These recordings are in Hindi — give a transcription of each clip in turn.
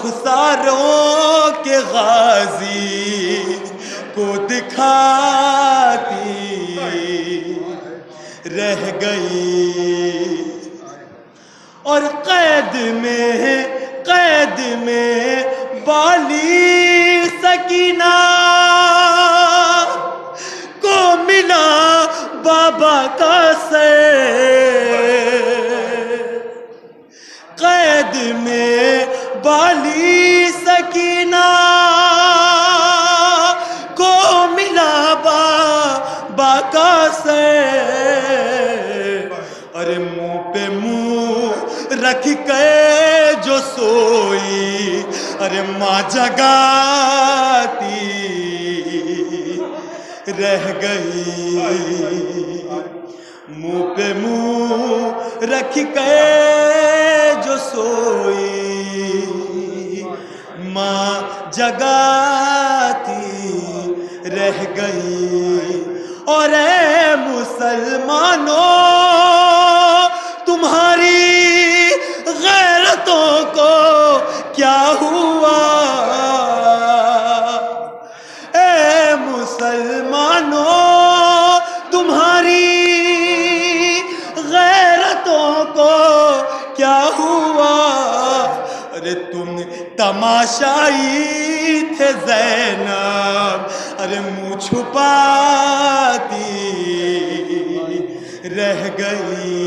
रुखसारों के गाजी को दिखाती रह गई, और कैद में बाली सकीना को मिला बाबा का सर। कैद में बाली सकीना को मिला बाबा का सर। अरे मुंह पे मुंह रख के जो सोई, अरे माँ जगाती रह गई। मुंह पे मुंह रख के जो सोई, माँ जगाती रह गई। और ऐ मुसलमानों, तुम्हारी गैरतों को क्या हुआ? ऐ मुसलमानों, तुम्हारी गैरतों को क्या हुआ? अरे तुम तमाशाई थे ज़ैनब, अरे मुँह छुपाती रह गई।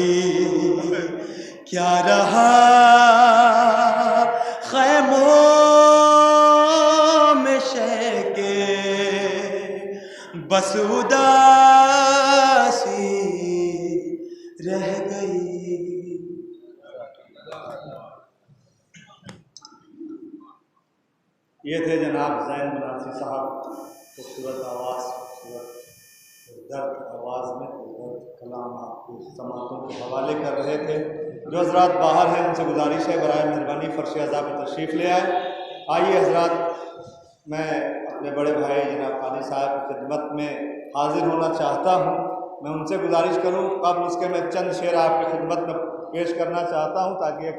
क्या रहा खैमों में शैके, बस उदासी रह गई। ये थे जनाब ज़ैन बनारसी साहब, खूबसूरत आवाज़, खूबसूरत दर्द आवाज़ में खूबसूरत कलाम आपको समातों के हवाले कर रहे थे। जो हज़रात बाहर हैं उनसे गुजारिश है बराए मेहरबानी फ़र्श अज़ा में तशरीफ़ ले आए। आइए हज़रात, मैं अपने बड़े भाई जनाब क़ानी साहब की खिदमत में हाज़िर होना चाहता हूँ। मैं उनसे गुजारिश करूँ कब उसके मैं चंद शेर आपकी खिदमत में पेश करना चाहता हूँ ताकि एक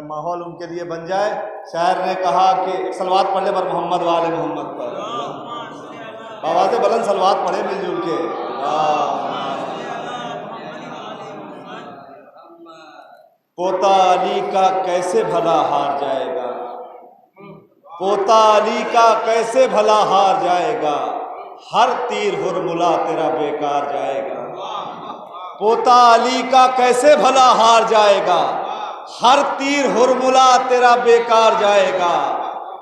माहौल उनके लिए बन जाए। शायर ने कहा कि एक सलवात पढ़ ले पर मोहम्मद वाले मोहम्मद पर, आवाज़ बुलंद सलवात पढ़े मिलजुल के। पोता अली का कैसे भला हार जाएगा, पोता अली का कैसे भला हार जाएगा, हर तीर हुरमुला तेरा बेकार जाएगा। पोता अली का कैसे भला हार जाएगा, हर तीर हुरमुला तेरा बेकार जाएगा।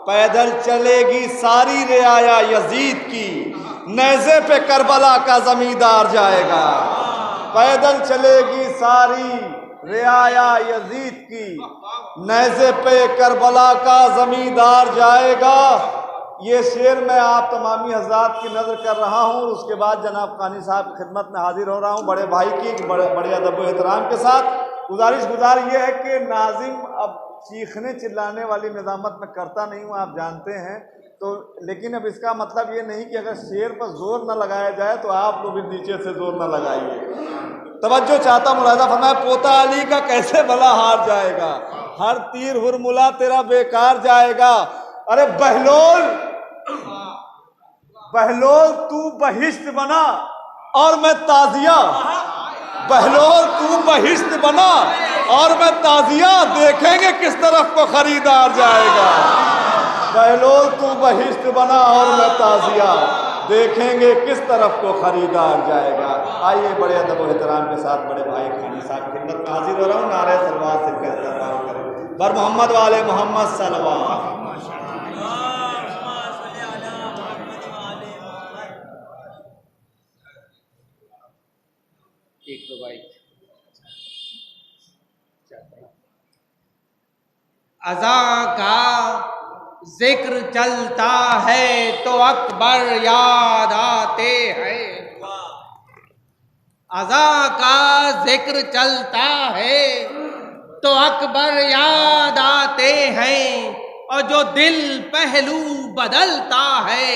पैदल चलेगी सारी रियाया यजीद की, नेज़े पे करबला का जमींदार जाएगा। पैदल चलेगी सारी रियाया यजीद की, नेज़े पे करबला का जमींदार जाएगा। ये शेर मैं आप तमामी हज़रात की नज़र कर रहा हूँ। उसके बाद जनाब क़ानी साहब की खिदमत में हाजिर हो रहा हूँ बड़े भाई की बड़े अदब व एहतराम के साथ। गुजारिश ये है कि नाज़िम अब चीखने चिल्लाने वाली निज़ामत में करता नहीं हूँ, आप जानते हैं तो, लेकिन अब इसका मतलब ये नहीं कि अगर शेर पर जोर न लगाया जाए तो आप लोग भी नीचे से जोर न लगाइए। तवज्जो चाहता मुलाज़ा फरमाया, पोता अली का कैसे भला हार जाएगा, हर तीर हुरमुला तेरा बेकार जाएगा। अरे बहलोल बहलोल तू बहिश्त बना और मैं ताजिया, बहलोल तू बहिश्त बना और मैं ताजिया, देखेंगे किस तरफ को खरीदार जाएगा। बहलोल तू बहिश्त बना और मैं ताजिया, देखेंगे किस तरफ को खरीदार जाएगा। आइए बड़े अदब व एहतराम के साथ बड़े भाई क़ानी साहब की खिदमत में हाजिर हो रहा हूँ। नारे सलवात से बर मोहम्मद वाले मोहम्मद सलवात। एक दो भाई अज़ा का जिक्र चलता है तो अकबर याद आते हैं, अज़ा का जिक्र चलता है तो अकबर याद आते हैं, और जो दिल पहलू बदलता है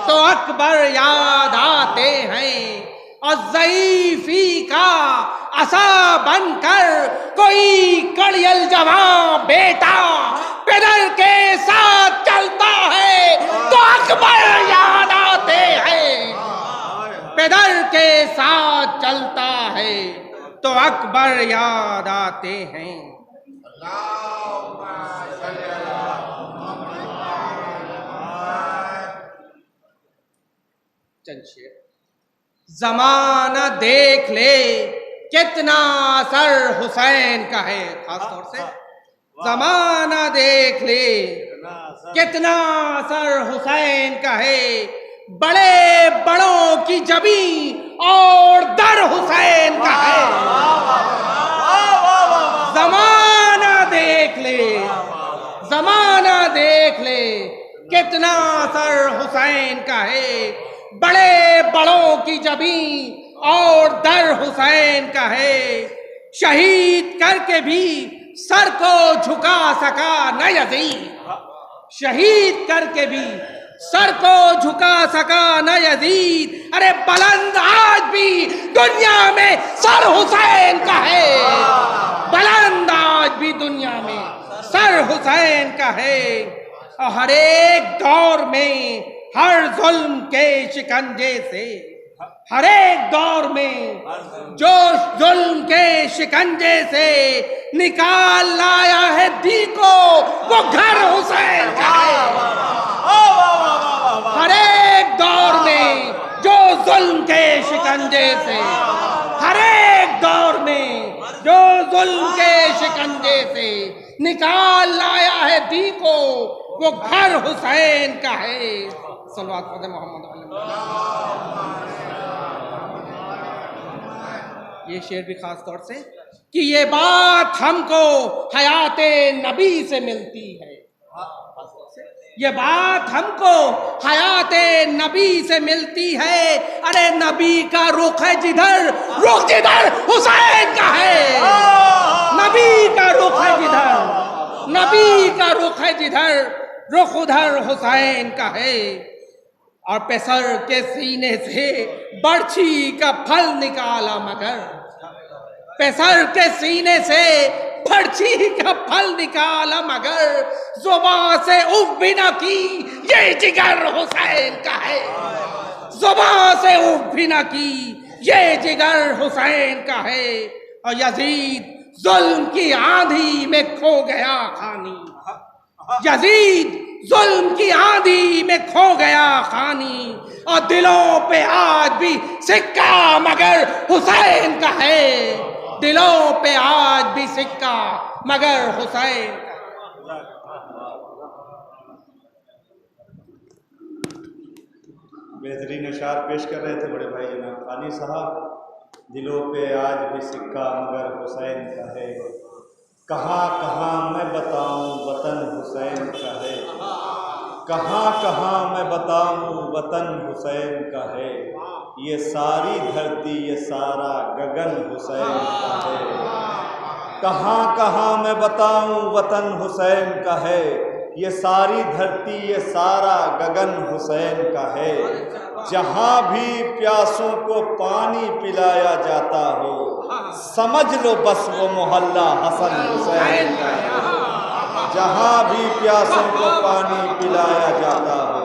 तो अकबर याद आते हैं, और ज़ईफ़ी का असा बनकर कोई कड़ियल जवां बेटा पिदर के साथ चलता है तो अकबर याद आते हैं। पिदर के साथ चलता है तो अकबर याद आते हैं। चंद जमाना देख ले कितना असर हुसैन का है, खास तौर से जमाना देख ले कितना असर हुसैन का है। बड़े बड़ों की जबी और दर हुसैन का है। जमाना देख ले, जमाना देख ले कितना असर हुसैन का है। बड़े बड़ों की जबी और दर हुसैन का है। शहीद करके भी सर को झुका सका न यजीद, शहीद करके भी सर को झुका सका न यजीद। अरे बुलंद आज भी दुनिया में सर हुसैन का है, बुलंद आज भी दुनिया में सर हुसैन का है। और हर एक दौर में हर जुल्म के शिकंजे से, हर एक दौर में जो जुल्म के शिकंजे से निकाल लाया है दी को, वो घर हुसैन का है। हर एक दौर में जो जुल्म के शिकंजे से, हर एक दौर में जो जुल्म के शिकंजे से निकाल लाया है दी को, वो घर हुसैन का है। सल्लल्लाहु अलैहि मोहम्मद। ये शेर भी खास तौर से कि ये बात हमको हयाते नबी से मिलती है, ये बात हमको हयाते नबी से मिलती है। अरे नबी का रुख है जिधर, रुख जिधर हुसैन का है। नबी का रुख है जिधर, नबी का रुख है जिधर, रुख उधर हुसैन का है। और पेसर के सीने से बर्छी का फल निकाला मगर, पेसर के सीने से बर्छी का फल निकाला मगर, जुबान से उफ भी न की ये जिगर हुसैन का है। जुबान से उफ भी न की ये जिगर हुसैन का है। और यजीद जुल्म की आंधी में खो गया खानी, यजीद जुल्म की आंधी में खो गया खानी। और दिलों पे आज भी सिक्का मगर हुसैन का है, दिलों पे आज भी सिक्का मगर हुसैन का। बेहतरीन अशार पेश कर रहे थे बड़े भाई जनाब खानी साहब। दिलों पे आज भी सिक्का मगर हुसैन का है। कहाँ कहाँ मैं बताऊं वतन हुसैन का है, कहाँ कहाँ मैं बताऊं वतन हुसैन का है। ये सारी धरती ये सारा गगन हुसैन का है। कहाँ कहाँ मैं बताऊं वतन हुसैन का है। ये सारी धरती ये सारा गगन हुसैन का है। जहाँ भी प्यासों को पानी पिलाया जाता हो, समझ लो बस वो मोहल्ला हसन हुसैन का है। जहाँ भी प्यासों को पानी पिलाया जाता हो,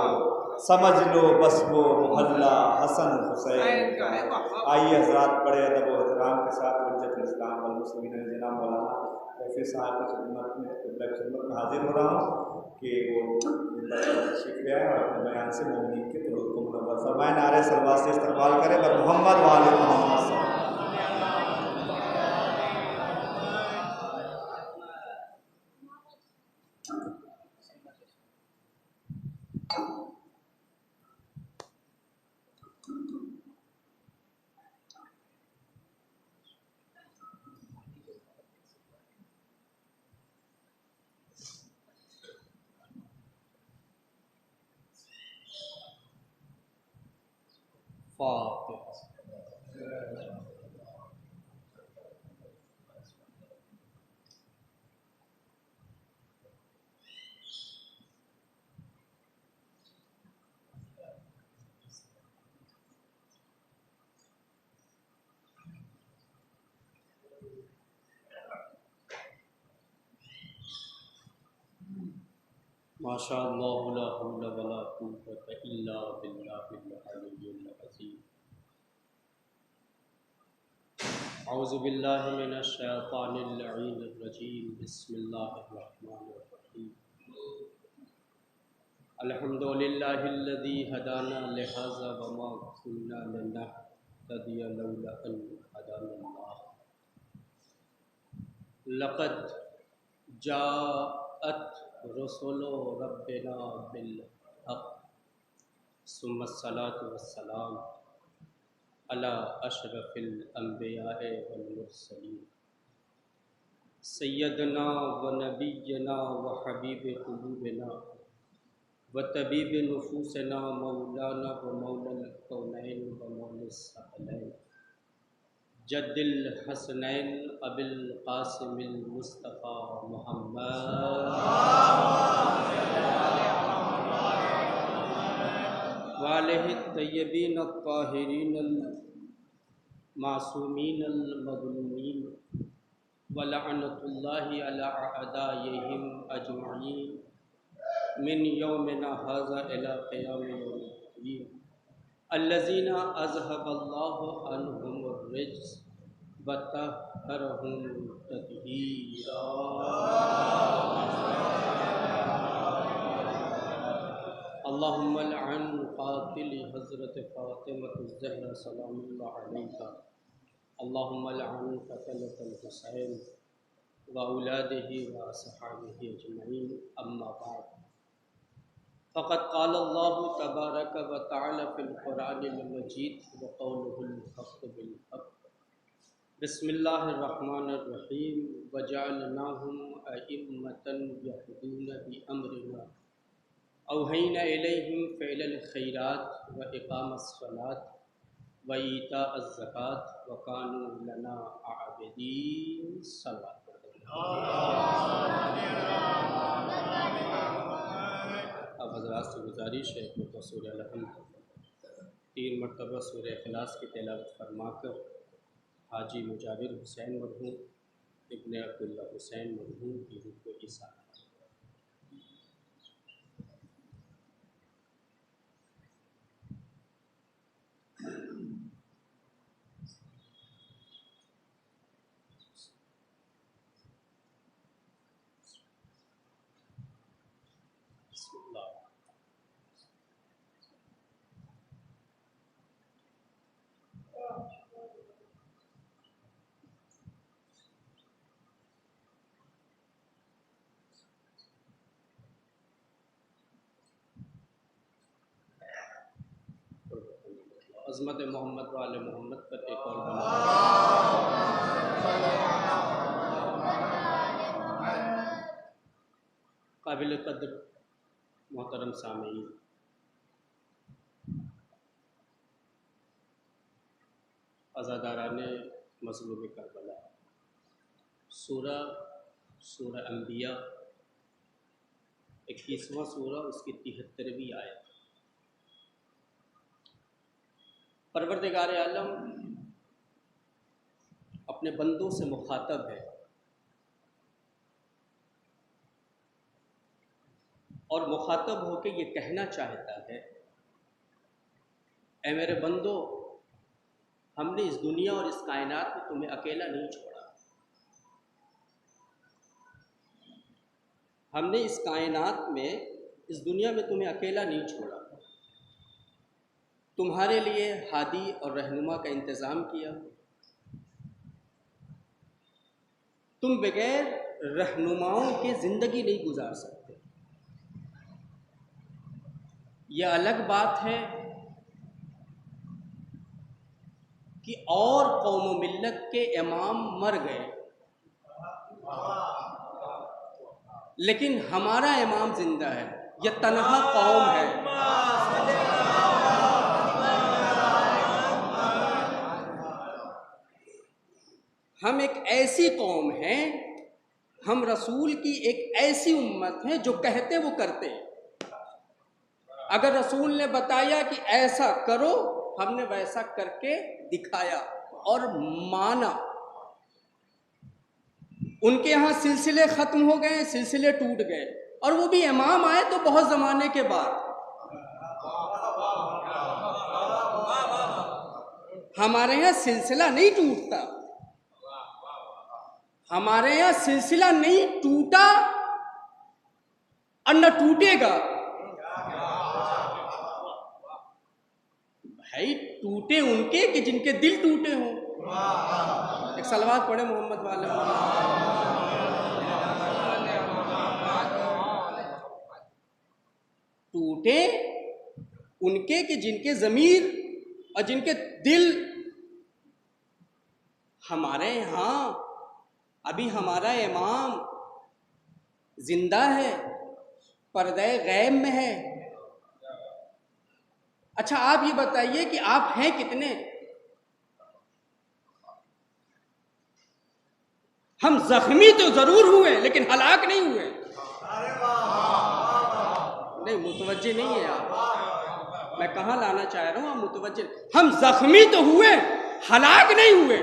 समझ लो बस वो मोहल्ला हसन हुसैन का है। आइए हजरात बड़े अदब व एहतराम के साथ हुज्जतुल इस्लाम वल मुस्लिमीन जनाब मौलाना कैफी साहब की खिदमत में हाजिर हो रहा हूँ कि वो तशरीफ ले आए और अपने बयान से मोमिनीन के तुरुक़ को मुनव्वर फरमाएं। नारे सलवात से इस्तक़बाल करें बर मोहम्मद व आले मोहम्मद। माशाअल्लाह ला हौला वला कुव्वता इल्ला बिल्लाहिल अलिय्यिल अज़ीम। औज़ु बिल्लाहि मिनश शैतानिर लईनिर रजीम। बिस्मिल्लाहिर रहमानिर रहीम। अल्हम्दुलिल्लाहिल्लज़ी हदाना लिहाज़ा वमा कुन्ना लिनहतदिया लौला अन हदानल्लाह। लक़द जाअत रुसुलु रब्बिना बिल हक़ सुम्मस्सलातु वस्सलाम अला अशरफिल अंबियाए वल मुरसलीन सय्यदना व नबिय्यना व हबीब क़ुलूबिना व तबीब नुफूसना मौलाना व मौलल कौनैन व मौलिस सकलैन जद्दिल हसनैन अबिल क़ासिमिल मुस्तफ़ा मुहम्मद वालिहि तय्यबीन अत्ताहिरीन मासूमीन मज़लूमीन व लअनतुल्लाहि अला अअदाइहिम अजमईन मिन यौमिना हाज़ा इला क़ियामि यौमिद्दीन अल्लज़ीना अज़हबल्लाहु अन्हुमुर रिज्स व तह्हरहुम तत्हीरा। अल्लाहुम्मा लअन क़ातिली हज़रत फ़ातिमतुज़ ज़हरा सलामुल्लाह अलैहा। अल्लाहुम्मा लअन क़तलतल हुसैन व औलादिही व असहाबिही अजमईन। अम्मा बअद फ़क़द क़ाल अल्लाहु तबारक व तआला फ़िल क़ुरआनिल मजीद व क़ौलुहुल हक़्क़ु बिल हक़्क़। बिस्मिल्लाहिर रहमानिर रहीम। व जअलनाहुम अइम्मतन यहदूना बि अम्रिना औहैना इलैहिम फ़िअलल खैरात व इक़ामस सलात व ईताअज़ ज़कात व कानू लना आबिदीन। अब हज़रात से गुजारिश है कि सूरह अल-हम्द 3 मरतबा सूरह इखलास की तिलावत फरमाकर हाजी मुजाविर हुसैन मरहूम इब्न अब्दुल्ला हुसैन मरहूम की रूह को ईसा। अज़मत मोहम्मद वाले मोहम्मद पर एक और काबिल कद्र मोहतरम सामीईन, अज़ादाराने मज़लूम करबला, सूरह अंबिया 21वां सूरा, उसकी 73वीं आयत। परवरदिगार आलम अपने बंदों से मुखातब है और मुखातब होकर ये कहना चाहता है, ऐ मेरे बंदो, हमने इस दुनिया और इस कायनात में तुम्हें अकेला नहीं छोड़ा। हमने इस कायनात में, इस दुनिया में तुम्हें अकेला नहीं छोड़ा। तुम्हारे लिए हादी और रहनुमा का इंतज़ाम किया। तुम बगैर रहनुमाओं के ज़िंदगी नहीं गुजार सकते। यह अलग बात है कि और कौम मिल्लत के इमाम मर गए, लेकिन हमारा इमाम जिंदा है। यह तन्हा कौम है। हम एक ऐसी कौम हैं, हम रसूल की एक ऐसी उम्मत हैं जो कहते वो करते हैं। अगर रसूल ने बताया कि ऐसा करो, हमने वैसा करके दिखाया और माना। उनके यहाँ सिलसिले ख़त्म हो गए, सिलसिले टूट गए, और वो भी इमाम आए तो बहुत ज़माने के बाद। हमारे यहाँ सिलसिला नहीं टूटता, हमारे यहाँ सिलसिला नहीं टूटा और न टूटेगा। भाई टूटे उनके कि जिनके दिल टूटे हों। एक सलवात पढ़े मोहम्मद वाले। टूटे उनके कि जिनके ज़मीर और जिनके दिल। हमारे यहाँ अभी हमारा इमाम जिंदा है, पर्दे गैब में है। अच्छा आप ये बताइए कि आप हैं कितने? हम जख्मी तो जरूर हुए लेकिन हलाक नहीं हुए। नहीं मुतवज्जे नहीं है आप, मैं कहाँ लाना चाह रहा हूँ, आप मुतवज्जे। हम जख्मी तो हुए, हलाक नहीं हुए,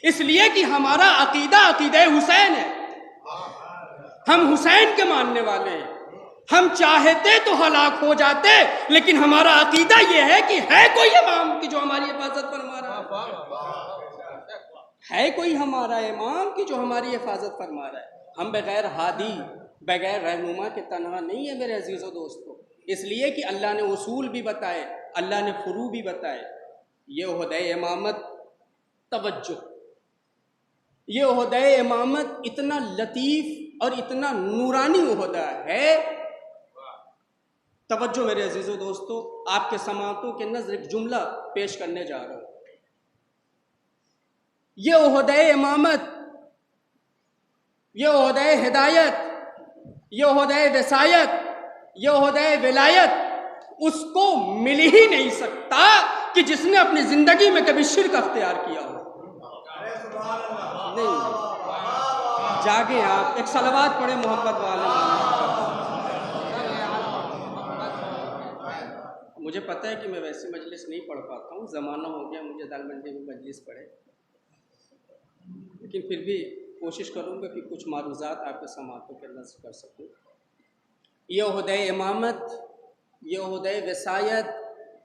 इसलिए कि हमारा अकीदा अकीदा हुसैन है। हम हुसैन के मानने वाले हैं। हम चाहते तो हलाक हो जाते, लेकिन हमारा अकीदा यह है कि है कोई इमाम की जो हमारी हिफाजत फरमा रहा है कोई हमारा इमाम की जो हमारी हिफाजत फरमा रहा है। हम बगैर हादी बगैर रहनुमा के तनहा नहीं है मेरे अजीज़ों दोस्तों, इसलिए कि अल्लाह ने उसूल भी बताए, अल्लाह ने फुरू भी बताए। ये ओहदे इमामत, तवज्जो, ये ओहदे इमामत इतना लतीफ़ और इतना नूरानी ओहदा है। तवज्जो मेरे अजीज़ों दोस्तों, आपके समातों के नज़र एक जुमला पेश करने जा रहा हूँ। ये ओहदे इमामत, ये ओहदे हिदायत, ये ओहदे वसायत, ये ओहदे विलायत उसको मिल ही नहीं सकता कि जिसने अपनी जिंदगी में कभी शिर्क अख्तियार किया हो। नहीं, जागे आप, एक सलवात पढ़े मोहब्बत वाले। मुझे पता है कि मैं वैसी मजलिस नहीं पढ़ पाता हूँ, ज़माना हो गया मुझे दाल मंडी में मजलिस पढ़े, लेकिन फिर भी कोशिश करूँगा कि कुछ मारूज़ात आपके समातों के नज़र कर सकूँ। ये ओहदे इमामत, ये ओहदे वसायत,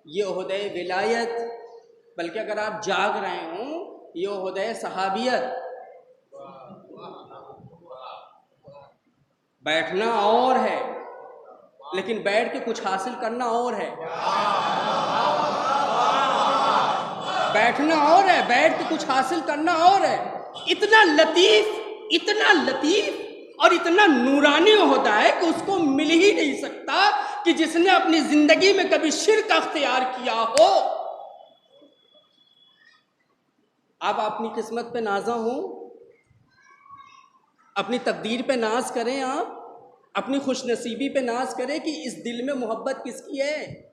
ये ओहदे विलायत, बल्कि अगर आप जाग रहे हों ये ओहदे सहाबियत। बैठना और है लेकिन बैठ के कुछ हासिल करना और है। बैठना और है, बैठ के कुछ हासिल करना और है। इतना लतीफ और इतना नूरानी होता है कि उसको मिल ही नहीं सकता कि जिसने अपनी जिंदगी में कभी शिर्क अख्तियार किया हो। आप अपनी किस्मत पे नाज़ा हो, अपनी तकदीर पे नाज करें, आप अपनी खुशनसीबी पे नाज करें कि इस दिल में मोहब्बत किसकी है।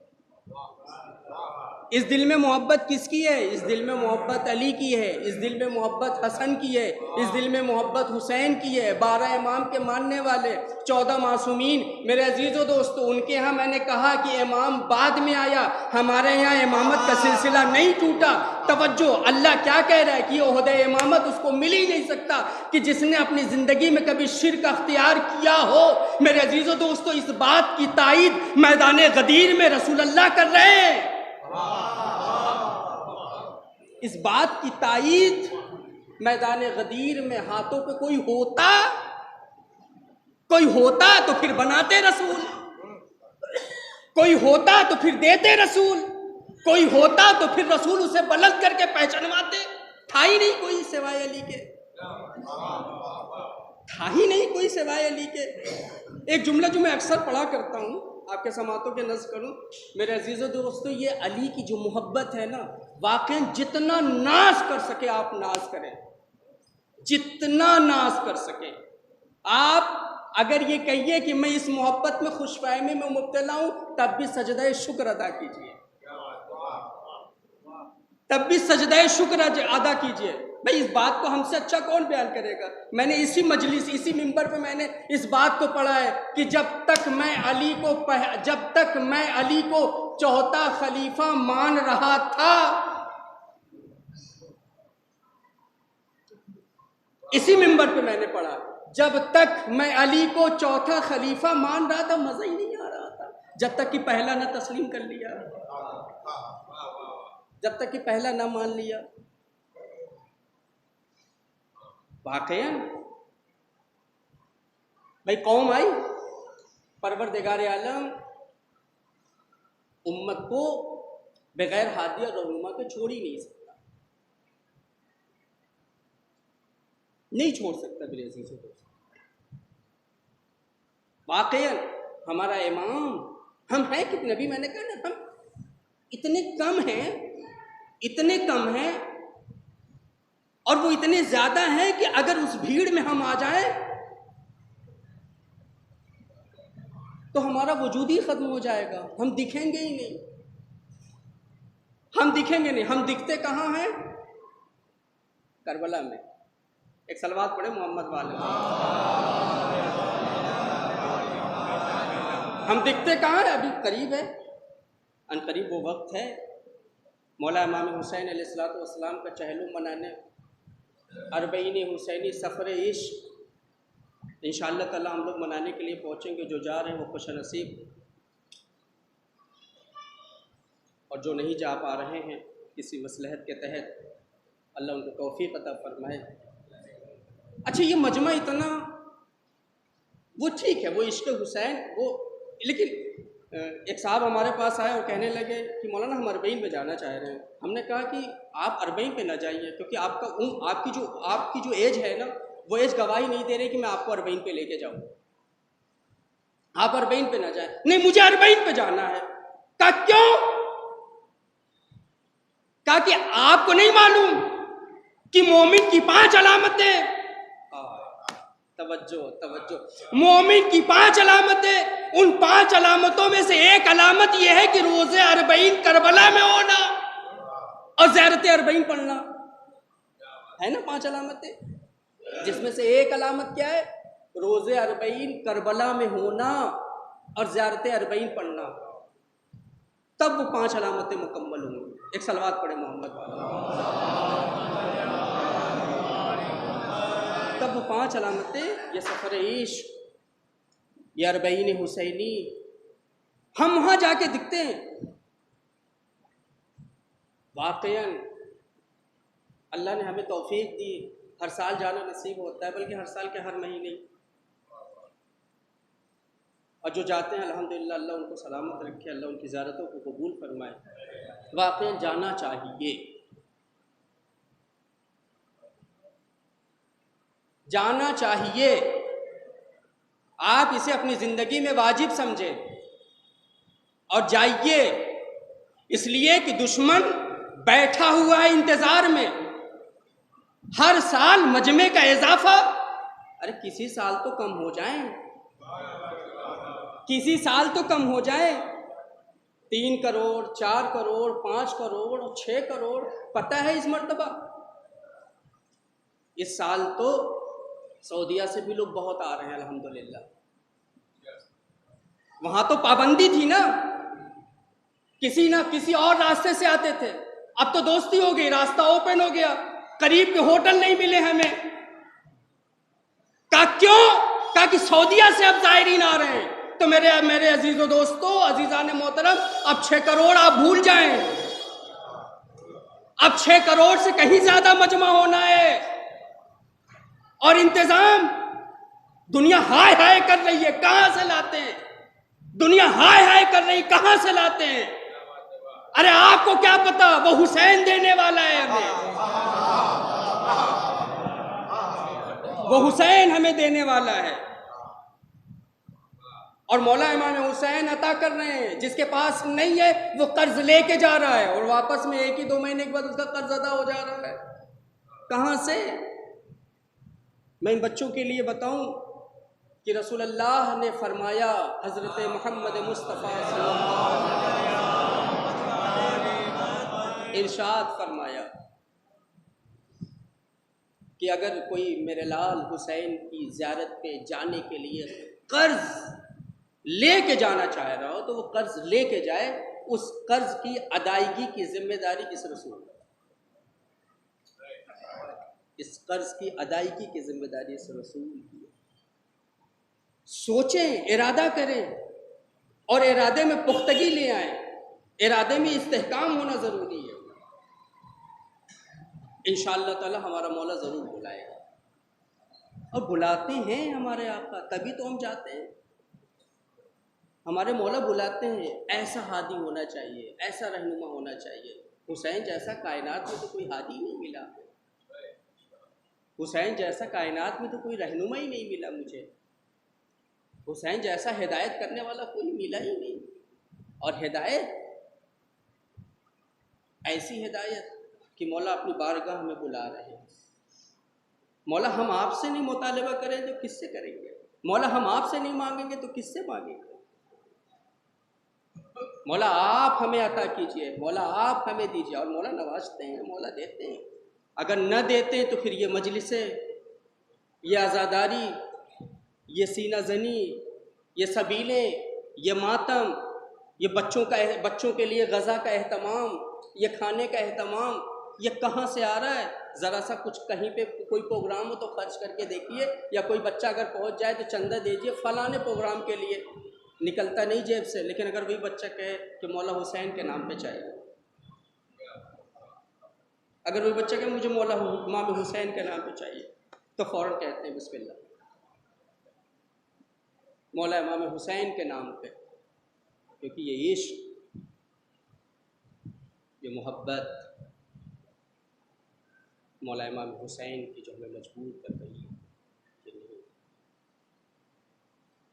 इस दिल में मोहब्बत किसकी है? इस दिल में मोहब्बत अली की है, इस दिल में मोहब्बत हसन की है, इस दिल में मोहब्बत हुसैन की है। 12 इमाम के मानने वाले 14 मासूमीन मेरे अजीज़ों दोस्तों, उनके यहाँ मैंने कहा कि इमाम बाद में आया, हमारे यहाँ इमामत का सिलसिला नहीं टूटा। तवज्जो, अल्लाह क्या कह रहा है कि ओहदे इमामत उसको मिल ही नहीं सकता कि जिसने अपनी ज़िंदगी में कभी शिर्क अख्तियार किया हो। मेरे अजीज़ों दोस्तों, इस बात की तायीद मैदान गदीर में रसूल अल्लाह कर रहे हैं। इस बात की तायीद मैदान गदीर में हाथों पे कोई होता तो फिर बनाते रसूल, कोई होता तो फिर देते रसूल, कोई होता तो फिर रसूल उसे बुलंद करके पहचानवाते। था ही नहीं कोई सिवाय अली के, था ही नहीं कोई सिवाय अली के। एक जुमला जो मैं अक्सर पढ़ा करता हूँ, आपके समातों के नज़र करूँ मेरे अजीज़ों दोस्तों, ये अली की जो मोहब्बत है ना, वाकई जितना नाज कर सके आप नाज करें, जितना नाज कर सके आप। अगर ये कहिए कि मैं इस मोहब्बत में खुशफहमी में मुब्तला हूँ, तब भी सजदा शुक्र अदा कीजिए, तब भी सजदा शुक्र अदा कीजिए। भाई इस बात को हमसे अच्छा कौन बयान करेगा। मैंने इसी मजलिस, इसी मिंबर पे मैंने इस बात को पढ़ा है कि जब तक मैं अली को चौथा खलीफा मान रहा था, इसी मिंबर पे मैंने पढ़ा, जब तक मैं अली को चौथा खलीफा मान रहा था मजा ही नहीं आ रहा था, जब तक कि पहला ना तस्लीम कर लिया, जब तक कि पहला ना मान लिया। वाकईन भाई कौम आई, परवरदिगार आलम उम्मत को बगैर हादी और रहनुमा के छोड़ ही नहीं सकता, नहीं छोड़ सकता मेरे अजीज़ों को। वाकईन हमारा इमाम, हम हैं कितने, अभी मैंने कहा ना हम इतने कम हैं, इतने कम हैं, और वो इतने ज्यादा हैं कि अगर उस भीड़ में हम आ जाएं तो हमारा वजूद ही खत्म हो जाएगा, हम दिखेंगे ही नहीं, हम दिखेंगे नहीं। हम दिखते कहाँ हैं? करबला में। एक सलवात पढ़े मोहम्मद वाले। हम दिखते कहाँ हैं? अभी करीब है, अनकरीब वो वक्त है मौला इमाम हुसैन अलैहिस्सलातु वस्सलाम का चहलुम मनाने, अरबईन हुसैनी सफ़र इश्क इंशाअल्लाह ताला हम लोग मनाने के लिए पहुँचेंगे। जो जा रहे हैं वो खुश नसीब, और जो नहीं जा पा रहे हैं किसी मसलहत के तहत, अल्लाह उनको तौफीक अता फरमाए। अच्छा, ये मजमा इतना वो ठीक है, वो इश्क हुसैन वो, लेकिन एक साहब हमारे पास आए और कहने लगे कि मौलाना हम अरबईन पे जाना चाह रहे हैं। हमने कहा कि आप अरबईन पे ना जाइए, क्योंकि आपकी जो एज है ना, वो एज गवाही नहीं दे रही कि मैं आपको अरबईन पे लेके जाऊँ। आप अरबईन पे ना जाए। नहीं, मुझे अरबईन पे जाना है। कहा क्यों? कहा कि आपको नहीं मालूम कि मोमिन की 5 अलामतें, तवज्जो तवज्जो, मोमिन की 5 अलामतें, उन 5 अलामतों में से एक अलामत यह है कि रोज़े अरबईन करबला में होना और ज़ियारत अरबईन पढ़ना है ना। 5 अलामतें, जिसमें से एक अलामत क्या है? रोज़े अरबईन करबला में होना और ज़ियारत अरबईन पढ़ना, तब वो 5 अलामतें मुकम्मल होंगी। एक सलवात पढ़े मोहम्मद वाला। तब वो 5 अलामतें, ये सफ़र इश्क, ये अरबईन हुसैनी, हम वहाँ जाके दिखते हैं। वाकईन अल्लाह ने हमें तौफीक दी, हर साल जाना नसीब होता है, बल्कि हर साल के हर महीने, और जो जाते हैं अल्हम्दुलिल्लाह अल्लाह उनको सलामत रखे, अल्लाह उनकी ज़ियारतों को कबूल फरमाए। वाकई जाना चाहिए, जाना चाहिए। आप इसे अपनी ज़िंदगी में वाजिब समझें और जाइए, इसलिए कि दुश्मन बैठा हुआ है इंतज़ार में। हर साल मजमे का इजाफा, अरे किसी साल तो कम हो जाए, किसी साल तो कम हो जाए। 3 करोड़, 4 करोड़, 5 करोड़ और 6 करोड़, पता है इस मर्तबा इस साल तो सऊदीया से भी लोग बहुत आ रहे हैं अल्हम्दुलिल्लाह। वहां तो पाबंदी थी ना किसी और रास्ते से आते थे, अब तो दोस्ती हो गई, रास्ता ओपन हो गया, करीब के होटल नहीं मिले हमें। कहा क्यों? कहा कि सऊदीया से अब ज़ायरीन आ रहे हैं। तो मेरे अजीजों दोस्तों, अजीजान मोहतरम, अब 6 करोड़ आप भूल जाएं, अब 6 करोड़ से कहीं ज्यादा मजमा होना है। और इंतजाम दुनिया हाय हाय कर रही है, कहां से लाते हैं? दुनिया हाय हाय कर रही, कहां से लाते हैं? अरे आपको क्या पता, वो हुसैन देने वाला है हमें, वो हुसैन हमें देने वाला है। और मौला इमाम हुसैन अता कर रहे हैं, जिसके पास नहीं है वो कर्ज लेके जा रहा है, और वापस में 1 ही 2 महीने के बाद उसका कर्ज अदा हो जा रहा है। कहां से? मैं इन बच्चों के लिए बताऊं कि रसूलुल्लाह ने फरमाया, हजरत मोहम्मद मुस्तफ़ा इरशाद फरमाया कि अगर कोई मेरे लाल हुसैन की ज़ियारत पे जाने के लिए कर्ज लेके जाना चाह रहा हो तो वो कर्ज लेके जाए, उस कर्ज की अदायगी की जिम्मेदारी इस रसूल, इस कर्ज की अदायगी की जिम्मेदारी इस रसूल की है। सोचें, इरादा करें और इरादे में पुख्तगी ले आएं। इरादे में इस्तेहकाम होना ज़रूरी है। इंशाअल्लाह ताला हमारा मौला ज़रूर बुलाएगा, और बुलाते हैं हमारे आका, तभी तो हम जाते हैं। हमारे मौला बुलाते हैं, ऐसा हादी होना चाहिए, ऐसा रहनुमा होना चाहिए। हुसैन जैसा कायनात में तो कोई हादी नहीं मिला, हुसैन जैसा कायनात में तो कोई रहनुमा ही नहीं मिला मुझे, हुसैन जैसा हिदायत करने वाला कोई मिला ही नहीं। और हिदायत ऐसी हिदायत कि मौला अपनी बारगाह में बुला रहे हैं। मौला हम आपसे नहीं मुतालबा करें तो किससे करेंगे? मौला हम आपसे नहीं मांगेंगे तो किससे मांगेंगे? मौला आप हमें अता कीजिए, मौला आप हमें दीजिए। और मौला नवाजते हैं, मौला देते हैं। अगर न देते हैं तो फिर ये मजलिसें, ये आज़ादारी, ये सीना जनी, ये सबीलें, ये मातम, ये बच्चों के लिए गज़ा का एहतमाम, ये खाने का एहतमाम, ये कहाँ से आ रहा है? ज़रा सा कुछ कहीं पे कोई प्रोग्राम हो तो खर्च करके देखिए, या कोई बच्चा अगर पहुँच जाए तो चंदा दीजिए फलाने प्रोग्राम के लिए, निकलता नहीं जेब से। लेकिन अगर वही बच्चा कहे कि मौला हुसैन के नाम पे चाहिए, अगर वही बच्चा कहे मुझे मौला इमाम हुसैन के नाम पे चाहिए, तो फ़ौरन कहते हैं बिस्मिल्लाह, मौला इमाम हुसैन के नाम पे। क्योंकि ये इश्क, ये मोहब्बत मौला इमाम हुसैन की जो हमें मजबूर कर रही है कि नहीं,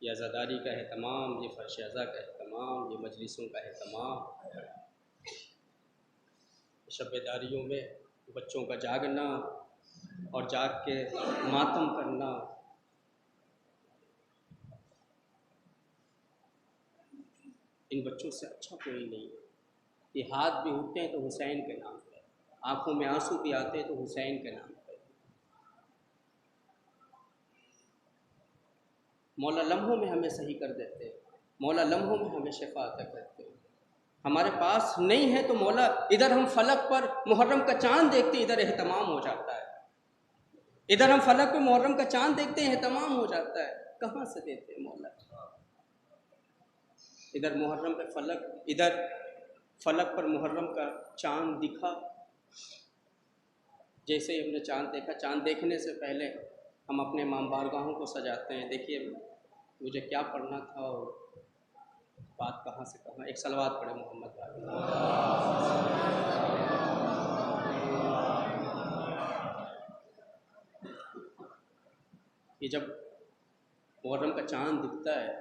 ये आज़ादारी का एहतमाम, ये फ़र्श अज़ा का एहतमाम, ये मजलिसों का एहतमाम, शब्बेदारियों में बच्चों का जागना और जाग के मातम करना, इन बच्चों से अच्छा कोई नहीं है। ये हाथ भी उठते हैं तो हुसैन के नाम पे, आंखों में आंसू भी आते हैं तो हुसैन के नाम पे। मौला लम्हों में हमें सही कर देते हैं, मौला लम्हों में हमें शिफा अता करते हैं। हमारे पास नहीं है तो मौला, इधर हम फलक पर मुहर्रम का चांद देखते हैं, इधर एहतमाम हो जाता है। इधर हम फलक पे मुहर्रम का चांद देखते हैं, एहतमाम हो जाता है। कहाँ से देते हैं मौला? इधर मुहर्रम पे फलक, इधर फलक पर मुहर्रम का चांद दिखा, जैसे ही हमने चांद देखा, चांद देखने से पहले हम अपने इमाम बारगाहों को सजाते हैं। देखिए मुझे क्या पढ़ना था और बात कहाँ से कहाँ। एक सलवात पढ़े मोहम्मद वाले। ये जब मुहर्रम का चांद दिखता है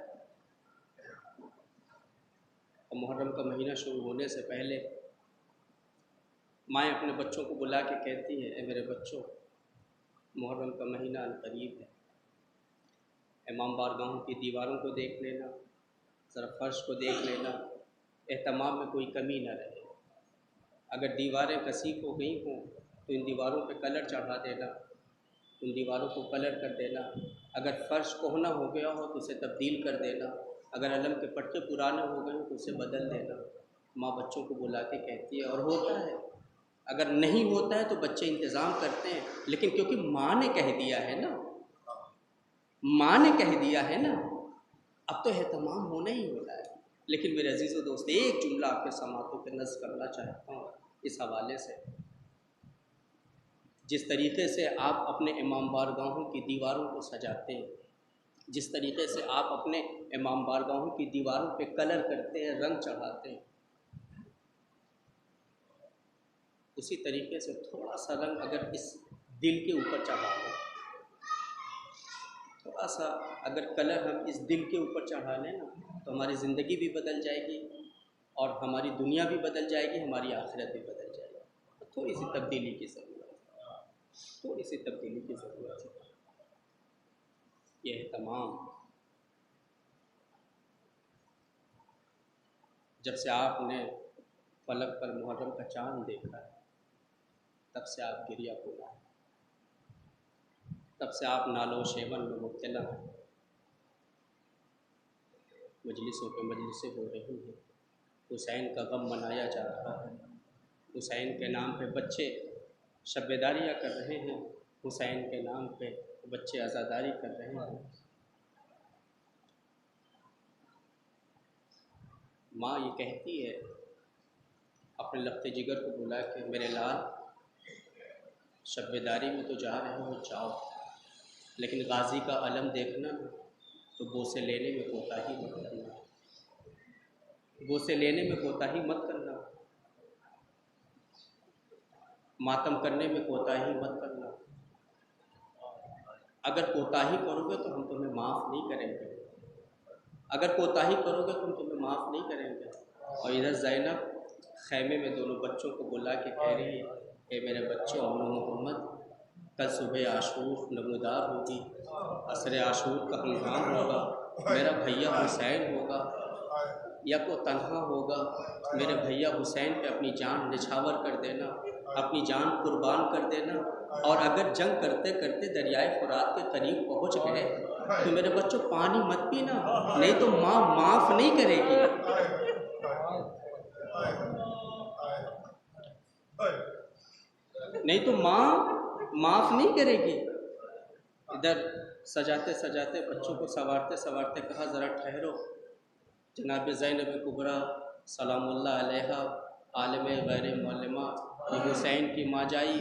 और मुहर्रम का महीना शुरू होने से पहले माएँ अपने बच्चों को बुला के कहती हैं, ए मेरे बच्चों, मुहर्रम का महीना करीब है, इमाम बारगाहों की दीवारों को देख लेना, ज़रा फर्श को देख लेना, एहतमाम में कोई कमी न रहे। अगर दीवारें कसीफ हो गई हों तो इन दीवारों पे कलर चढ़ा देना, उन दीवारों को कलर कर देना। अगर फ़र्श कोहना हो गया हो तो उसे तब्दील कर देना। अगर अलम के पट्टे पुराने हो गए हो तो उसे बदल देना। माँ बच्चों को बुला के कहती है, और होता है। अगर नहीं होता है तो बच्चे इंतज़ाम करते हैं, लेकिन क्योंकि माँ ने कह दिया है ना, माँ ने कह दिया है ना, अब तो एहतमाम होना ही होना है। लेकिन मेरे अजीज़ दोस्त, एक जुमला आपके समातों पे नज़्म करना चाहता हूँ इस हवाले से। जिस तरीक़े से आप अपने इमाम बारगाहों की दीवारों को सजाते हैं, जिस तरीक़े से आप अपने इमाम बारगाहों की दीवारों पे कलर करते हैं, रंग चढ़ाते हैं, उसी तरीक़े से थोड़ा सा रंग अगर इस दिल के ऊपर चढ़ा दें, थोड़ा सा अगर कलर हम इस दिल के ऊपर चढ़ा लें ना, तो हमारी ज़िंदगी भी बदल जाएगी और हमारी दुनिया भी बदल जाएगी, हमारी आखिरत भी बदल जाएगी। तो थोड़ी सी तब्दीली की ज़रूरत है, थोड़ी सी तब्दीली की ज़रूरत है। यह तमाम जब से आपने फलक पर मुहर्रम का चाँद देखा है, तब से आप गिरिया पूरा है, तब से आप नालो शेवन में मुब्तला हैं। मजलिसों पे मजलिसें हो रही हैं, हुसैन का गम मनाया जा रहा है, हुसैन के नाम पे बच्चे शब्बेदारियाँ कर रहे हैं, हुसैन के नाम पे बच्चे आज़ादारी कर रहे हैं। माँ ये कहती है अपने लफ्ते जिगर को बुला के, मेरे लाल शब्बेदारी में तो जा रहे हो जाओ, लेकिन गाजी का अलम देखना तो बोसे लेने में कोताही मत करना, बोसे लेने में कोताही मत करना, मातम करने में कोताही मत करना। अगर कोताही करोगे तो हम तुम्हें माफ़ नहीं करेंगे, अगर कोताही करोगे तो हम तुम्हें माफ़ नहीं करेंगे। और इधर ज़ैनब खैमे में दोनों बच्चों को बुला के कह रही है, ए मेरे बच्चों, अम्मा मोहम्मद, कल सुबह आशूर नमूदार होगी, असर आशूर का हंगाम होगा, मेरा भैया हुसैन होगा या को तन्हा होगा, मेरे भैया हुसैन पे अपनी जान निछावर कर देना, अपनी जान कुर्बान कर देना। और अगर जंग करते करते दरियाए फुरात के करीब पहुंच गए तो मेरे बच्चों पानी मत पीना, नहीं तो माँ माफ़ नहीं करेगी। नहीं तो माँ माफ़ नहीं करेगी। इधर सजाते सजाते बच्चों को संवारते संवारते कहा, ज़रा ठहरो, जनाब ज़ैनब कुबरा सलामुल्लाह अलैहा आलिम गैर मुअल्लिमा, ये हुसैन की माँ जाई,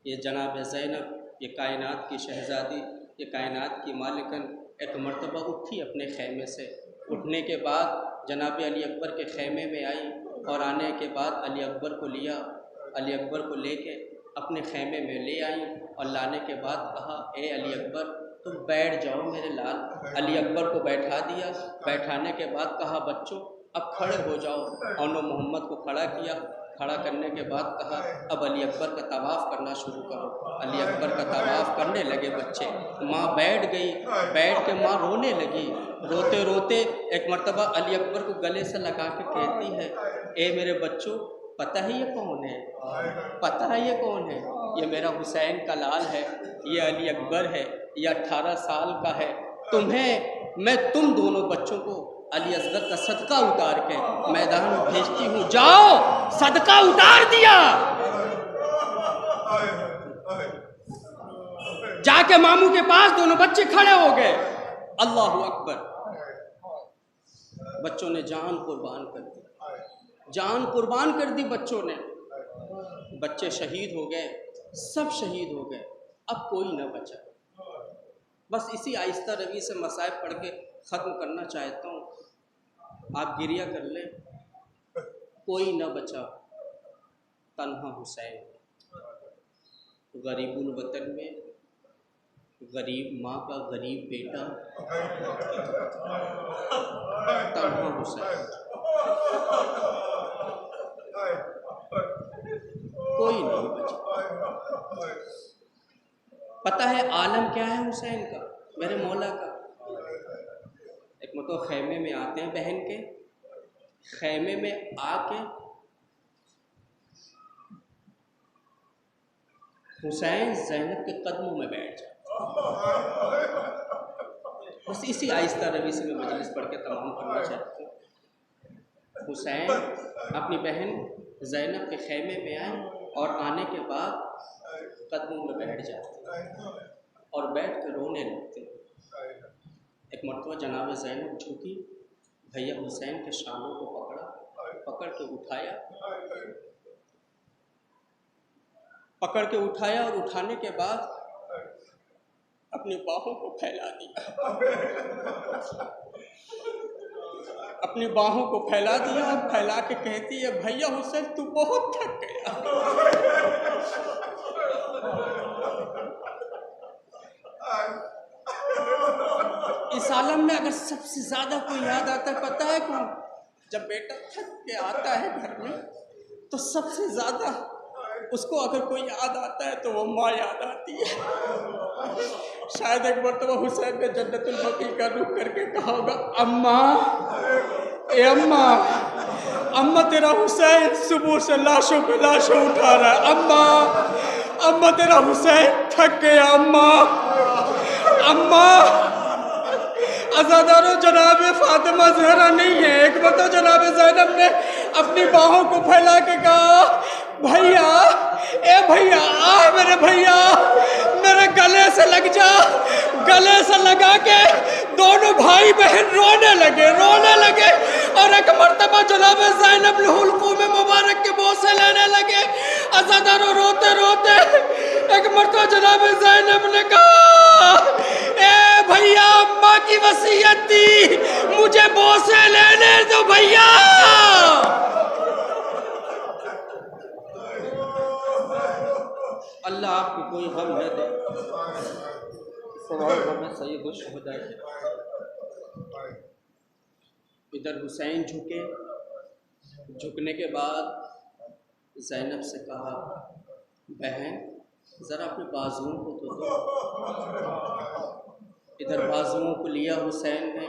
ये जनाब ज़ैनब, ये कायनात की शहज़ादी, ये कायनात की मालिकन एक मर्तबा उठी अपने खैमे से। उठने के बाद जनाब अली अकबर के खैमे में आई और आने के बाद अली अकबर को लिया, अली अकबर को लेके अपने खैमे में ले आई और लाने के बाद कहा, ए अली अकबर तुम बैठ जाओ मेरे लाल। अली अकबर को बैठा दिया, बैठाने के बाद कहा, बच्चों अब खड़े हो जाओ। और मोहम्मद को खड़ा किया, खड़ा करने के बाद कहा, अब अली अकबर का तवाफ़ करना शुरू करो। अली अकबर का तवाफ़ करने लगे बच्चे। माँ बैठ गई, बैठ के माँ रोने लगी। रोते रोते एक मर्तबा अली अकबर को गले से लगा के कहती है, ए मेरे बच्चों, पता है ये कौन है? पता है ये कौन है? ये मेरा हुसैन का लाल है, ये अली अकबर है, ये 18 साल का है। तुम्हें मैं तुम दोनों बच्चों को अली असगर का सदका उतार के मैदान में भेजती हूँ, जाओ सदका उतार दिया। जाके मामू के पास दोनों बच्चे खड़े हो गए, अल्लाहु अकबर। बच्चों ने जान कुर्बान कर दी, जान कुर्बान कर दी बच्चों ने। बच्चे शहीद हो गए, सब शहीद हो गए, अब कोई न बचा। बस इसी आहिस्ता रवि से मसाइब पढ़ के ख़त्म करना चाहता हूँ। आप गिरिया कर लें, कोई न बचा, तन्हा हुसैन। गरीबुल वतन में गरीब माँ का गरीब बेटा, तन्हा हुसैन, कोई नहीं बचा। पता है आलम क्या है हुसैन का, मेरे मौला का? एक मतलब खैमे में आते हैं बहन के, खैमे में आके हुसैन ज़ैनब के कदमों में बैठ जाते। बस इसी आहिस्ता रवि से मैं मजलिस पढ़ के तमाम करना चाहती हूँ। हुसैन अपनी बहन ज़ैनब के खैमे में आए और आने के बाद कदमों में बैठ जाते और बैठ कर रोने लगते। एक मरतबा जनाब ज़ैनब झुकी, भैया हुसैन के शानों को पकड़ा, पकड़ के उठाया, पकड़ के उठाया और उठाने के बाद अपनी बाहों को फैला दिया, अपनी बाहों को फैला दिया और फैला के कहती है, भैया हुसैन तू बहुत थक गया। इस आलम में अगर सबसे ज्यादा कोई याद आता है पता है कौन? जब बेटा थक के आता है घर में तो सबसे ज्यादा उसको अगर कोई याद आता है तो वो माँ याद आती है। शायद एक मरतबा हुसैन ने जन्नतुल बकी का रुख करके कहा होगा, अम्मा, ए अम्मा, अम्मा तेरा हुसैन सुबह से लाशों पे लाशों उठा रहा है, अम्मा, अम्मा तेरा हुसैन थक गया, अम्मा, अम्मा। अज़ादारों जनाब फातिमा ज़हरा नहीं है। एक मतलब जनाब ज़ैनब ने अपनी बाहों को फैला के कहा, भैया, ए भैया, आ मेरे भैया, मेरे गले से लग जा। गले से लगा के दोनों भाई बहन रोने लगे और एक मर्तबा जनाब ज़ैनब लुहुलकूम मुबारक के बोसे लेने लगे। अज़ादारो रोते रोते एक मर्तबा जनाब ज़ैनब ने कहा, ए भैया, अम्मा की वसीयत थी, मुझे बोसे लेने दो भैया। अल्लाह आपको कोई गम न दे। सवाल हमें सही शुहदा है। इधर हुसैन झुकने के बाद ज़ैनब से कहा, बहन ज़रा अपने बाजुओं को तो दो। इधर बाजुओं को लिया हुसैन ने,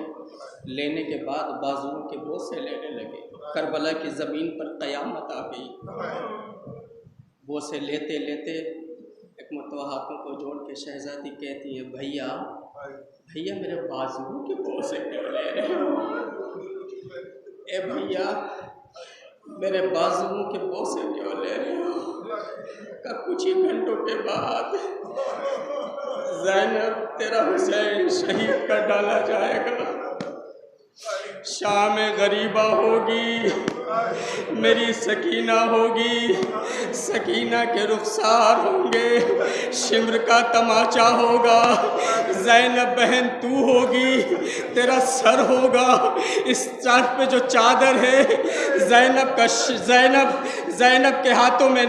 लेने के बाद बाजुओं के बोसे लेने लगे। करबला की ज़मीन पर क़यामत आ गई। बोसे लेते लेते एक मरतबा हाथों को जोड़ के शहज़ादी कहती है, भैया भैया मेरे बाजुओं के बोसे क्यों ले रहे हो? ए भैया मेरे बाजुओं के बोसे क्यों ले रहे हो? का कुछ ही घंटों के बाद ज़ैनब तेरा हुसैन शहीद कर डाला जाएगा। शाम गरीबा होगी, मेरी सकीना होगी, सकीना के रुखसार होंगे, शिम्र का तमाचा होगा, ज़ैनब बहन तू होगी, तेरा सर होगा। इस सर पे जो चादर है ज़ैनब के हाथों में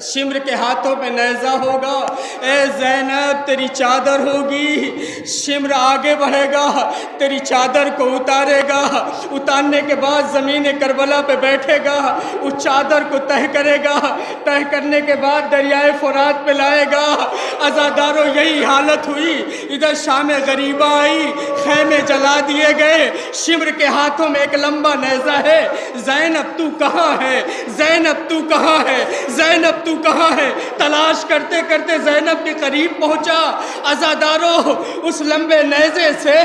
शिम्र के हाथों पे नेज़ा होगा। ए ज़ैनब तेरी चादर होगी, शिम्र आगे बढ़ेगा, तेरी चादर को उतारेगा, उतारने के बाद ज़मीन करबला पे बैठेगा, उस चादर को तह करेगा, तह करने के बाद दरियाए फ़ुरात पे लाएगा। अज़ादारों यही हालत हुई। इधर शाम गरीबा आई, खैमे जला दिए गए, शिम्र के हाथों में एक लंबा नेज़ा है। ज़ैनब तू कहाँ है? ज़ैनब तू कहाँ है? ज़ैनब तू कहाँ है? तलाश करते करते ज़ैनब के करीब पहुंचा। अज़ादारों उस लंबे नेज़े से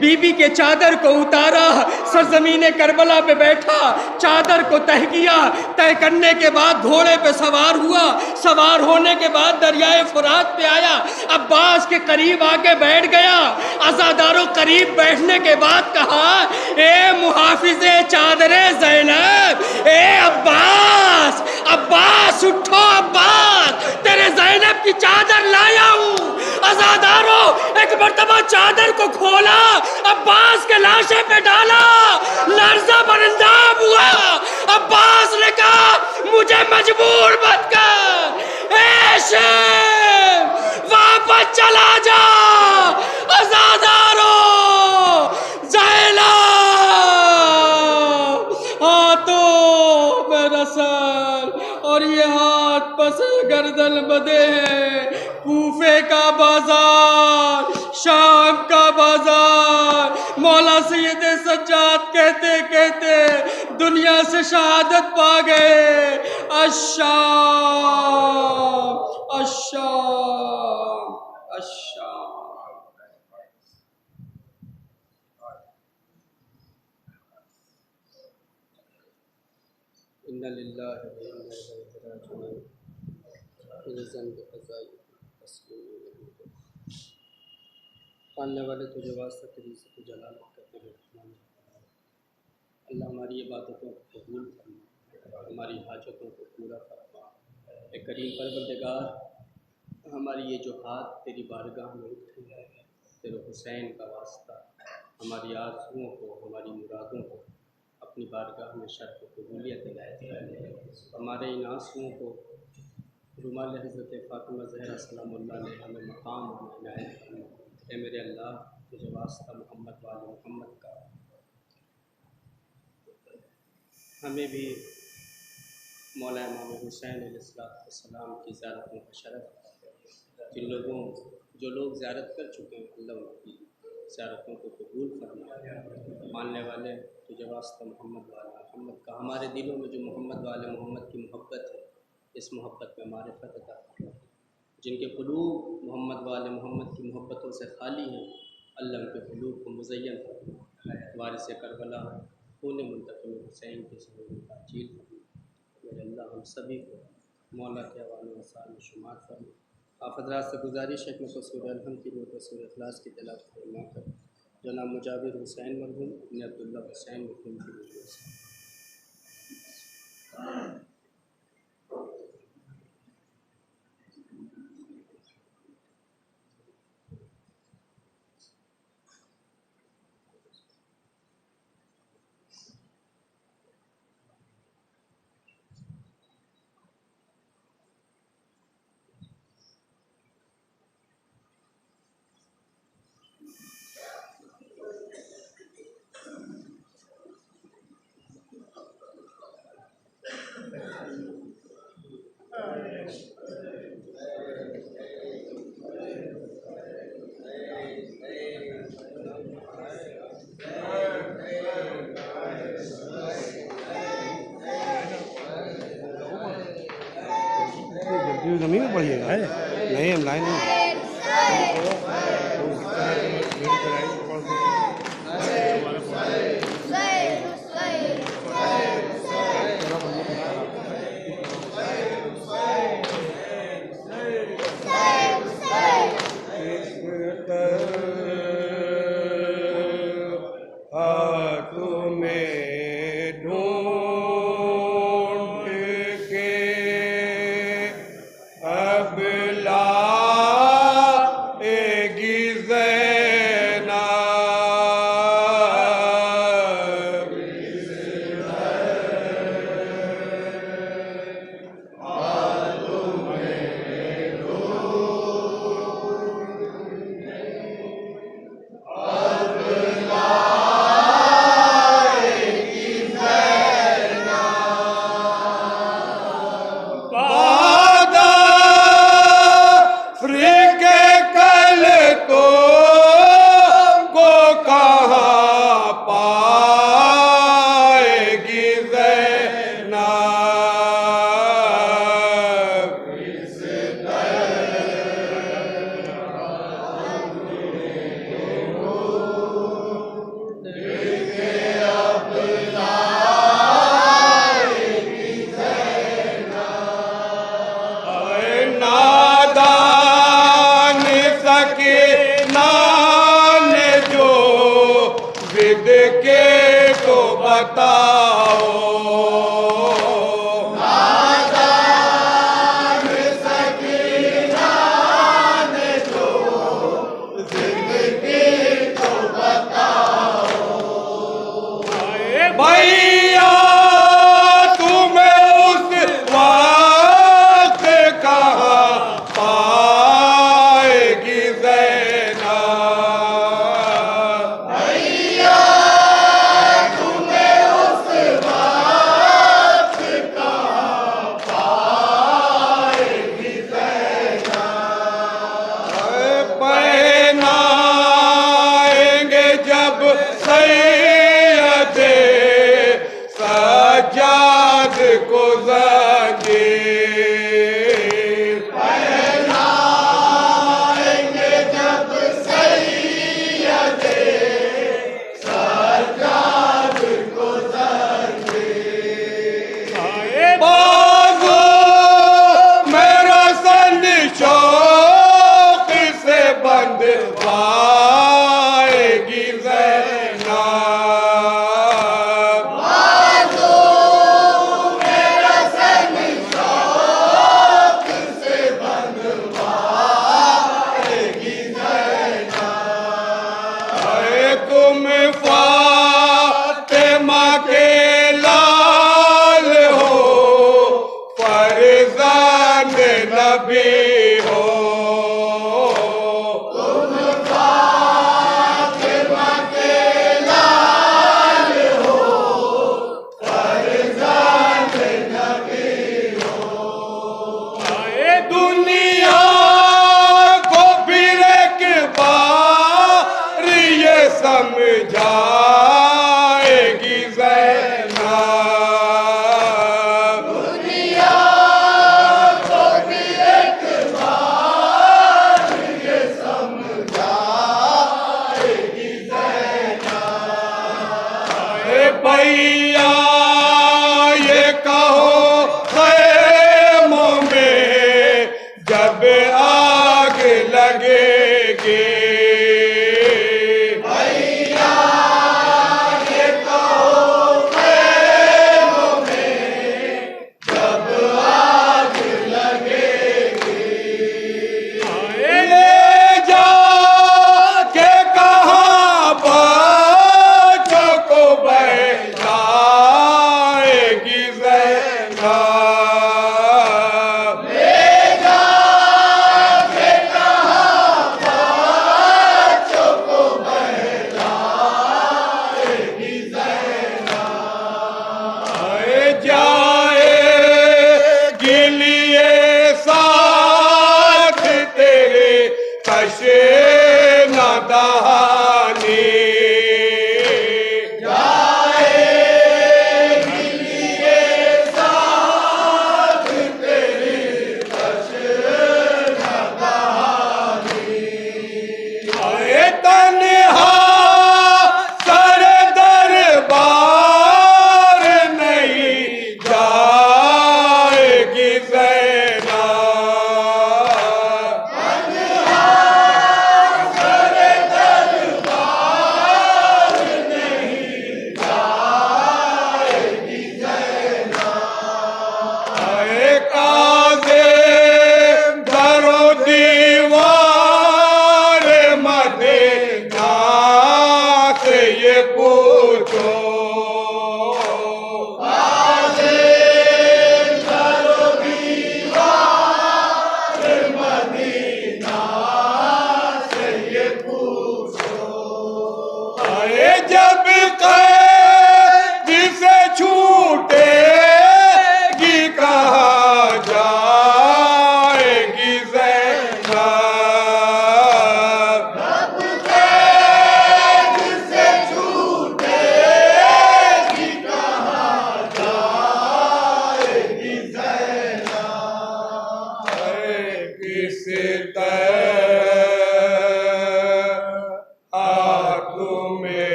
बीबी के चादर को उतारा, सरज़मीन करबला पे बैठा, चादर को तह किया, तय करने के बाद घोड़े पे सवार हुआ, सवार होने के बाद दरियाए फ़ुरात पे आया, अब्बास के करीब आके बैठ गया। अज़ादारों करीब बैठने के बाद कहा, ए मुहाफ़िज़े चादरे ज़ैनब, ए अब्बास, अब्बास उठो अब्बास, तेरे ज़ैनब की चादर लाया हूँ। अज़ादारों एक मर्तबा चादर को खोला, अब्बास के लाशे पे डाला, लर्ज़ा बरंदाब हुआ। अब्बास ने कहा, मुझे मजबूर मत कर, ए शेर वापस चला जा। अज़ादारों ज़ैनब हाथों मेरा सर और ये हाथ पस गर्दन बदे हैं। कूफे का बाजार, शाम का बाजार, मौला सैयद सज्जाद कहते कहते दुनिया से शहादत पा गए। अश्शाम अश्शाम अश्शाम। इन्ना लिल्लाहि व इन्ना इलैहि राजिऊन। पालने वाले तुझे वास्ता तेरी इज़्ज़त जलालत करते हैं। अल्लाह हमारी इबादतों को कबूल फरमा, हमारी हाजतों को पूरा फरमा। ए करीम परवरदिगार, हमारी ये जो हाथ तेरी बारगाह में उठे हैं, तेरे हुसैन का वास्ता हमारी आरज़ुओं को, हमारी मुरादों को अपनी बारगाह में शर्फ़ कबूलियत इनायत फरमा। हमारे इन आंसुओं को रुमाल हज़रत फ़ातिमा ज़हरा सलामुल्लाह अलैहा हमें मकाम इनायत फरमा। ए मेरे अल्लाह, तुझे वास्ता मोहम्मद वाले मोहम्मद का हमें भी मौला इमाम हुसैन अलैहिस्सलाम की ज़ियारतों का शरफ़, जो लोग ज़ियारत कर चुके हैं, अल्लाह उनकी ज़ियारतों को कबूल फरमा। मानने वाले तुझे वास्ता मोहम्मद वाले मोहम्मद का हमारे दिलों में जो मोहम्मद वाले मोहम्मद की मोहब्बत है, इस मोहब्बत में मारिफत अता फरमा। जिनके क़ुलूब मोहम्मद वाले मोहम्मद की मोहब्बतों से खाली हैं, अल्लाह उनके क़ुलूब को मुज़य्यन फरमा। वारिस करबला खून मुंतक़िम हुसैन के ज़हूर ताजील फरमा। मेरे अल्लाह हम सभी को मौला के हवाले वसाल में शुमार फरमा। आप हज़रात से गुजारिश है कि मुझको सूरह अल-हम्द की रूह सूरह इखलास की तिलावत फरमा कर जनाब मुजाबिर हुसैन मरहूम इब्न अब्दुल्लाह हुसैन मरहूम की रूह से जमीन में पड़िएगा नहीं हम लाइन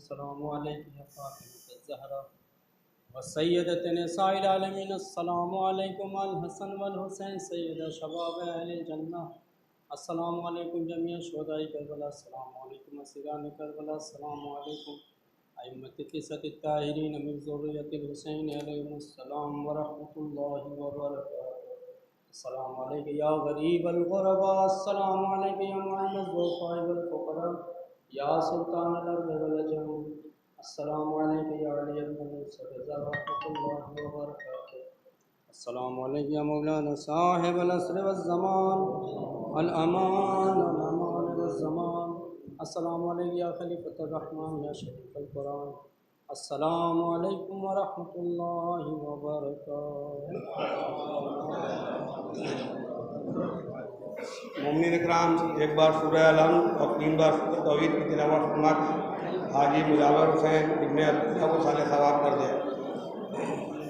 अस्सलामु अलैकुम या फातिमत ज़हरा व सय्यदत निसाइल आलमीन। अस्सलामु अलैकुम अल हसन वल हुसैन सय्यद शबाब अहल जन्नह। अस्सलामु अलैकुम जमीअ शुहदाए करबला। अस्सलामु अलैकुम असीरान करबला। अस्सलामु अलैकुम अइम्मत क़िसत ताहिरीन मिन ज़ुर्रियतिल हुसैन अलैहिस्सलाम व रहमतुल्लाहि व बरकातुहू। अस्सलामु अलैका या गरीबल गुरबा। अस्सलामु अलैका या मुइनल ज़ुफ़ाइ वल फ़ुक़रा या सुल्तानल अर्ज़ वल अजम। अस्सलामु अलैका या अलीयल मुनसब रहमतुल्लाहि व बरकातुहू। अस्सलामु अलैका या मौलाना साहिबल असर was Zaman Al Aman was ज़मान। अस्सलामु अलैका या खलीफतुर रहमान या शरीफुल कुरान। अस्सलामु अलैकुम व रहमतुल्लाहि व बरकातुहू। मोमिन इकराम, एक बार सूरह अलम और 3 बार सूरह तौहीद की तिलावत फरमा हाजी मुजावर हुसैन इब्ने अब्दुल्लाह को साले सवाब कर दे।